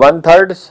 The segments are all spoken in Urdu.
1/3।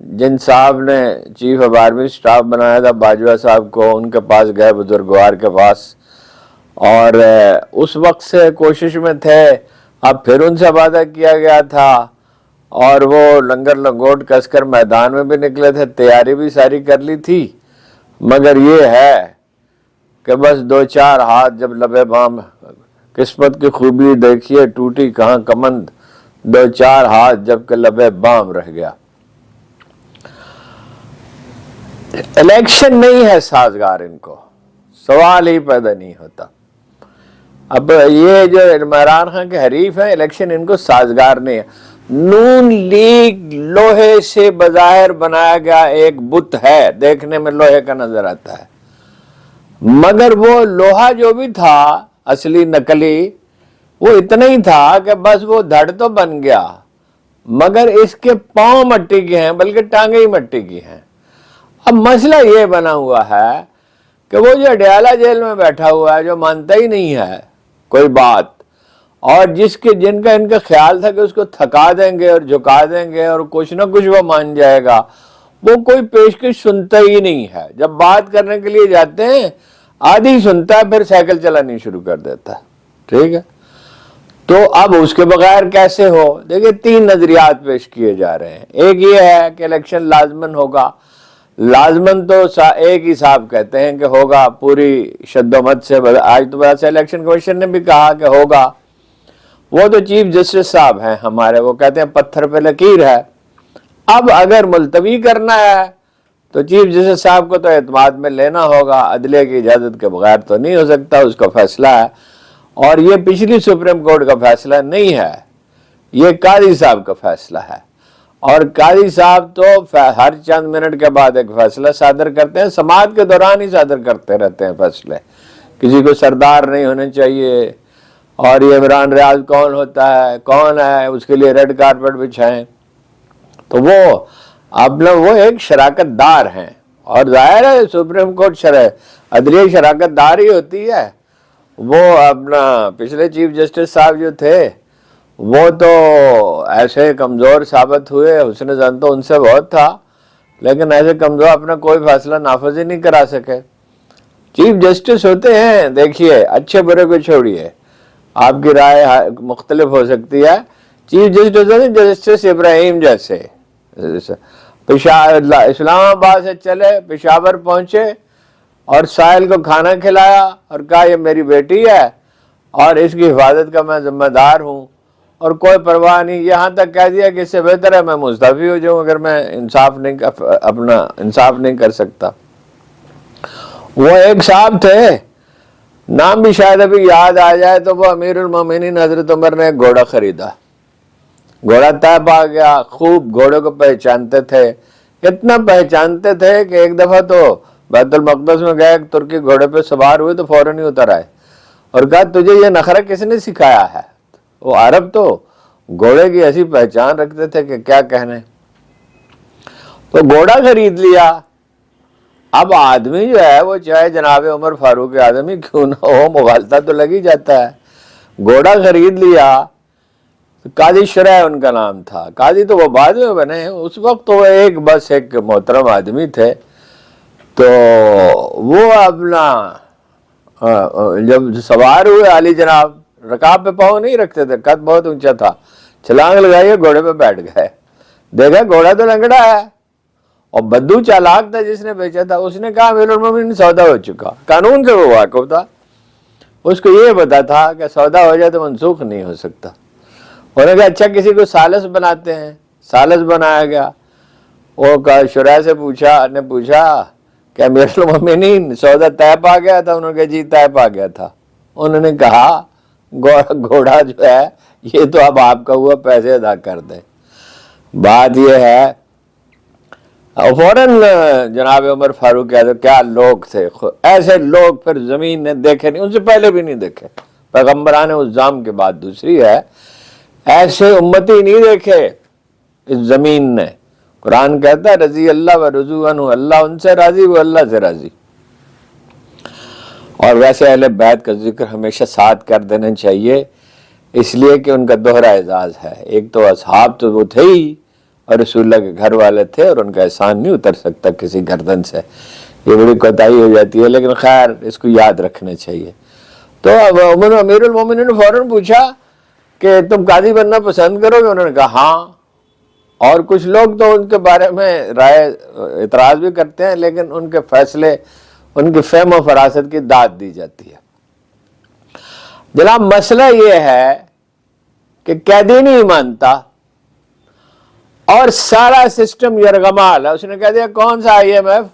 جن صاحب نے چیف آف آرمی اسٹاف بنایا تھا باجوہ صاحب کو، ان کے پاس گئے بزرگوار کے پاس، اور اس وقت سے کوشش میں تھے. اب پھر ان سے وعدہ کیا گیا تھا اور وہ لنگر لنگوٹ کس کر میدان میں بھی نکلے تھے، تیاری بھی ساری کر لی تھی، مگر یہ ہے کہ بس دو چار ہاتھ جب لبے بام، قسمت کی خوبی دیکھیے ٹوٹی کہاں کمند، دو چار ہاتھ جب کہ لبے بام رہ گیا. الیکشن نہیں ہے سازگار، ان کو سوال ہی پیدا نہیں ہوتا. اب یہ جو عمران خان کے حریف ہیں، الیکشن ان کو سازگار نہیں ہے. نون لیگ لوہے سے بظاہر بنایا گیا ایک بت ہے، دیکھنے میں لوہے کا نظر آتا ہے، مگر وہ لوہا جو بھی تھا اصلی نقلی، وہ اتنا ہی تھا کہ بس وہ دھڑ تو بن گیا، مگر اس کے پاؤں مٹی کے ہیں، بلکہ ٹانگیں ہی مٹی کی ہیں. اب مسئلہ یہ بنا ہوا ہے کہ وہ جو اڈیالہ جیل میں بیٹھا ہوا ہے، جو مانتا ہی نہیں ہے کوئی بات، اور جن کا ان کا خیال تھا کہ اس کو تھکا دیں گے اور جھکا دیں گے اور کچھ نہ کچھ وہ مان جائے گا، وہ کوئی پیشکش سنتا ہی نہیں ہے. جب بات کرنے کے لیے جاتے ہیں آدھی سنتا ہے، پھر سائیکل چلانی شروع کر دیتا ہے. ٹھیک ہے، تو اب اس کے بغیر کیسے ہو؟ دیکھیں 3 نظریات پیش کیے جا رہے ہیں. ایک یہ ہے کہ الیکشن لازمن ہوگا، لازمن تو ایک ہی صاحب کہتے ہیں کہ ہوگا پوری شد و مت سے. آج تو بڑا سا الیکشن کمیشن نے بھی کہا کہ ہوگا، وہ تو چیف جسٹس صاحب ہیں ہمارے، وہ کہتے ہیں پتھر پہ لکیر ہے. اب اگر ملتوی کرنا ہے تو چیف جسٹس صاحب کو تو اعتماد میں لینا ہوگا، عدلیہ کی اجازت کے بغیر تو نہیں ہو سکتا، اس کا فیصلہ ہے. اور یہ پچھلی سپریم کورٹ کا فیصلہ نہیں ہے، یہ قاضی صاحب کا فیصلہ ہے. اور قاضی صاحب تو ہر چند منٹ کے بعد ایک فیصلہ صادر کرتے ہیں، سماعت کے دوران ہی صادر کرتے رہتے ہیں فیصلے. کسی کو سردار نہیں ہونے چاہیے، اور یہ عمران ریاض کون ہوتا ہے، کون ہے، اس کے لیے ریڈ کارپٹ بچھائیں. تو وہ ایک شراکت دار ہیں، اور ظاہر ہے سپریم کورٹ عدلیہ شراکت دار ہی ہوتی ہے. وہ اپنا پچھلے چیف جسٹس صاحب جو تھے وہ تو ایسے کمزور ثابت ہوئے، حسن زن تو ان سے بہت تھا، لیکن ایسے کمزور اپنا کوئی فیصلہ نافذ ہی نہیں کرا سکے. چیف جسٹس ہوتے ہیں، دیکھیے اچھے برے کو چھوڑیے، آپ کی رائے مختلف ہو سکتی ہے. چیف جسٹس ابراہیم جیسے اسلام آباد سے چلے، پشاور پہنچے اور سائل کو کھانا کھلایا اور کہا یہ میری بیٹی ہے اور اس کی حفاظت کا میں ذمہ دار ہوں، اور کوئی پرواہ نہیں. یہاں تک کہہ دیا کہ اس سے بہتر ہے میں مستعفی ہو جاؤں اگر میں اپنا انصاف نہیں کر سکتا. وہ ایک صاحب تھے، نام بھی شاید ابھی یاد آ جائے تو، وہ امیر المومنین حضرت عمر نے ایک گھوڑا خریدا، گھوڑا طیب آ گیا، خوب گھوڑے کو پہچانتے تھے، اتنا پہچانتے تھے کہ ایک دفعہ تو بیت المقدس میں گئے، ترکی گھوڑے پہ سوار ہوئے تو فوراً ہی اتر آئے اور کہا تجھے یہ نخرہ کس نے سکھایا ہے؟ وہ عرب تو گھوڑے کی ایسی پہچان رکھتے تھے کہ کیا کہنے. تو گھوڑا خرید لیا. اب آدمی جو ہے وہ چاہے جناب عمر فاروق اعظم ہی کیوں نہ ہو، مغالطہ تو لگ ہی جاتا ہے. گھوڑا خرید لیا، قاضی شرح ان کا نام تھا، قاضی تو وہ بعد میں بنے، اس وقت تو وہ بس ایک محترم آدمی تھے. تو وہ اپنا جب سوار ہوئے عالی جناب، رکاب پہ پاؤں نہیں رکھتے تھے، قد بہت اونچا تھا، چھلانگ لگائیے گھوڑے پہ بیٹھ گئے. دیکھا گھوڑا تو لنگڑا ہے، اور بدو چالاک تھا جس نے بیچا تھا، اس نے کہا امیر المومنین سودا ہو چکا. قانون سے وہ واقف تھا، اس کو یہ پتا تھا کہ سودا ہو جائے تو منسوخ نہیں ہو سکتا. انہوں نے کہا اچھا کسی کو سالس بناتے ہیں، سالس بنایا گیا. وہ شرح سے پوچھا کہ امیر المومنین سودا طے پا گیا تھا؟ انہوں نے کہا جی طے پا گیا تھا. انہوں نے کہا گھوڑا جو ہے یہ تو اب آپ کا ہوا، پیسے ادا کر دیں. بات یہ ہے فوراً جناب عمر فاروق اعظم، کیا لوگ تھے، ایسے لوگ پھر زمین نے دیکھے نہیں، ان سے پہلے بھی نہیں دیکھے، پیغمبران الزام کے بعد دوسری ہے، ایسے امتی نہیں دیکھے اس زمین نے. قرآن کہتا ہے رضی اللہ و رضو عنہ، اللہ ان سے راضی، وہ اللہ سے راضی. اور ویسے اہل بیت کا ذکر ہمیشہ ساتھ کر دینا چاہیے، اس لیے کہ ان کا دوہرا اعزاز ہے. ایک تو اصحاب تو وہ تھے ہی، اور رسول اللہ کے گھر والے تھے اور ان کا احسان نہیں اتر سکتا کسی گردن سے، یہ بڑی کوتاہی ہو جاتی ہے، لیکن خیر اس کو یاد رکھنا چاہیے۔ تو امیر المومنین نے فوراً پوچھا کہ تم قاضی بننا پسند کرو گے؟ انہوں نے کہا ہاں۔ اور کچھ لوگ تو ان کے بارے میں رائے اعتراض بھی کرتے ہیں، لیکن ان کے فیصلے، ان کی فہم و فراست کی داد دی جاتی ہے۔ جناب مسئلہ یہ ہے کہ قیدی نہیں مانتا اور سارا سسٹم یرغمال ہے۔ اس نے کہہ دیا کون سا IMF،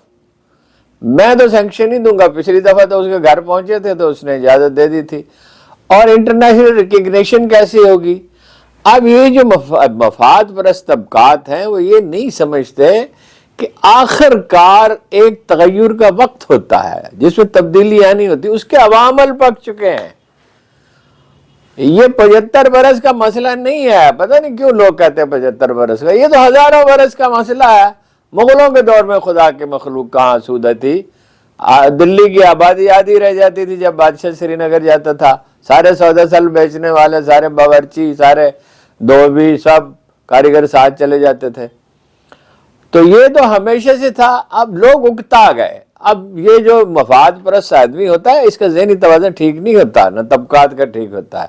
میں تو سینکشن نہیں دوں گا۔ پچھلی دفعہ تو اس کے گھر پہنچے تھے تو اس نے اجازت دے دی تھی، اور انٹرنیشنل ریکگنیشن کیسی ہوگی؟ اب یہ جو مفاد پرست طبقات ہیں وہ یہ نہیں سمجھتے کہ آخر کار ایک تغیر کا وقت ہوتا ہے جس میں تبدیلی آنی ہوتی، اس کے عوامل پک چکے ہیں۔ یہ 75 برس کا مسئلہ نہیں ہے، پتہ نہیں کیوں لوگ کہتے ہیں 75 برس کا، یہ تو ہزاروں برس کا مسئلہ ہے۔ مغلوں کے دور میں خدا کے مخلوق کہاں آسودہ تھی؟ دلی کی آبادی آدھی رہ جاتی تھی جب بادشاہ سری نگر جاتا تھا، سارے سودا سل بیچنے والے، سارے باورچی، سارے دھوبی، سب کاریگر ساتھ چلے جاتے تھے۔ تو یہ تو ہمیشہ سے تھا، اب لوگ اکتا گئے۔ اب یہ جو مفاد پرست آدمی ہوتا ہے اس کا ذہنی توازن ٹھیک نہیں ہوتا، نہ طبقات کا ٹھیک ہوتا ہے،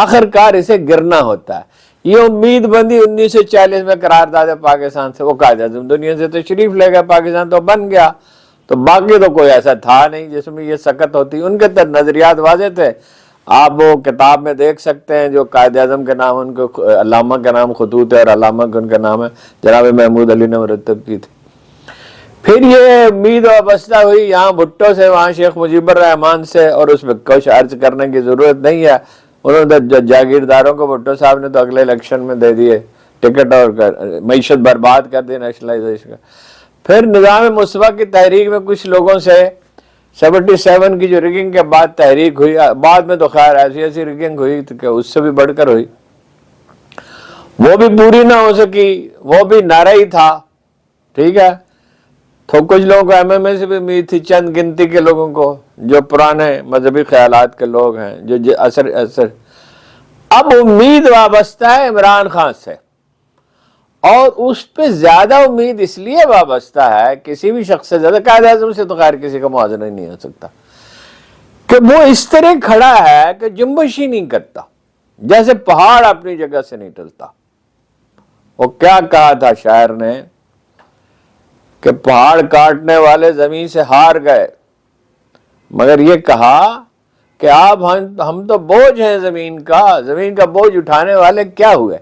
آخر کار اسے گرنا ہوتا ہے۔ یہ امید بندی 1940 میں قرارداد پاکستان سے، وہ قائد اعظم دنیا سے تشریف لے گئے، پاکستان تو بن گیا، تو باقی تو کوئی ایسا تھا نہیں جس میں یہ سکت ہوتی۔ ان کے نظریات واضح تھے، آپ وہ کتاب میں دیکھ سکتے ہیں جو قائد اعظم کے نام، ان کو علامہ کا نام خطوط ہے اور علامہ کا ان کا نام ہے، جناب محمود علی نے مرتب کی تھی۔ پھر یہ امید وابستہ ہوئی یہاں بھٹو سے، وہاں شیخ مجیب الرحمان سے، اور اس میں کچھ عرض کرنے کی ضرورت نہیں ہے، انہوں نے جاگیرداروں کو بھٹو صاحب نے تو اگلے الیکشن میں دے دیے ٹکٹ اور معیشت برباد کر دی نیشنلائزیشن کا۔ پھر نظام مصطفیٰ کی تحریک میں کچھ لوگوں سے 77 کی جو ریگنگ کے بعد تحریک ہوئی، بعد میں تو خیر ایسی ریگنگ ہوئی کہ اس سے بھی بڑھ کر ہوئی، وہ بھی پوری نہ ہو سکی، وہ بھی نعرہ ہی تھا، ٹھیک ہے۔ تو کچھ لوگوں کو MMA سے بھی امید تھی، چند گنتی کے لوگوں کو جو پرانے مذہبی خیالات کے لوگ ہیں، جو اثر اب امید وابستہ ہے عمران خان سے، اور اس پہ زیادہ امید اس لیے وابستہ ہے کسی بھی شخص سے زیادہ، قائد اعظم سے تو خیر کسی کا موازنہ ہی نہیں ہو سکتا، کہ وہ اس طرح کھڑا ہے کہ جنبش ہی نہیں کرتا، جیسے پہاڑ اپنی جگہ سے نہیں ٹلتا۔ وہ کیا کہا تھا شاعر نے کہ پہاڑ کاٹنے والے زمین سے ہار گئے، مگر یہ کہا کہ آپ ہم تو بوجھ ہیں زمین کا بوجھ اٹھانے والے کیا ہوئے؟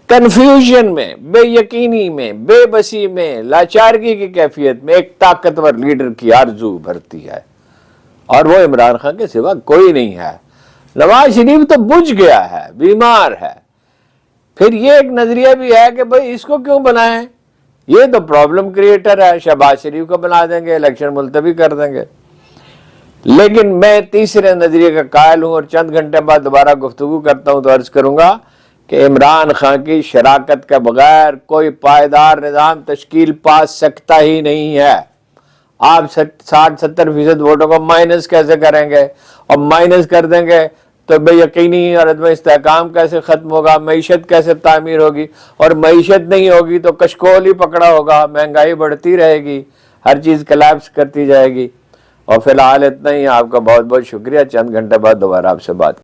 کنفیوژن میں، بے یقینی میں، بے بسی میں، لاچارگی کی کیفیت میں ایک طاقتور لیڈر کی آرزو بھرتی ہے، اور وہ عمران خان کے سوا کوئی نہیں ہے۔ نواز شریف تو بجھ گیا ہے، بیمار ہے۔ پھر یہ ایک نظریہ بھی ہے کہ بھئی اس کو کیوں بنائیں، یہ تو پرابلم کریٹر ہے، شہباز شریف کو بنا دیں گے، الیکشن ملتوی کر دیں گے۔ لیکن میں تیسرے نظریے کا قائل ہوں، اور چند گھنٹے بعد دوبارہ گفتگو کرتا ہوں تو عرض کروں گا کہ عمران خان کی شراکت کے بغیر کوئی پائیدار نظام تشکیل پا سکتا ہی نہیں ہے۔ آپ 60-70% ووٹوں کو مائنس کیسے کریں گے، اور مائنس کر دیں گے تو بے یقینی اور عدم استحکام کیسے ختم ہوگا، معیشت کیسے تعمیر ہوگی، اور معیشت نہیں ہوگی تو کشکول ہی پکڑا ہوگا، مہنگائی بڑھتی رہے گی، ہر چیز کلیپس کرتی جائے گی۔ اور فی الحال اتنا ہی، آپ کا بہت بہت شکریہ، چند گھنٹے بعد دوبارہ آپ سے بات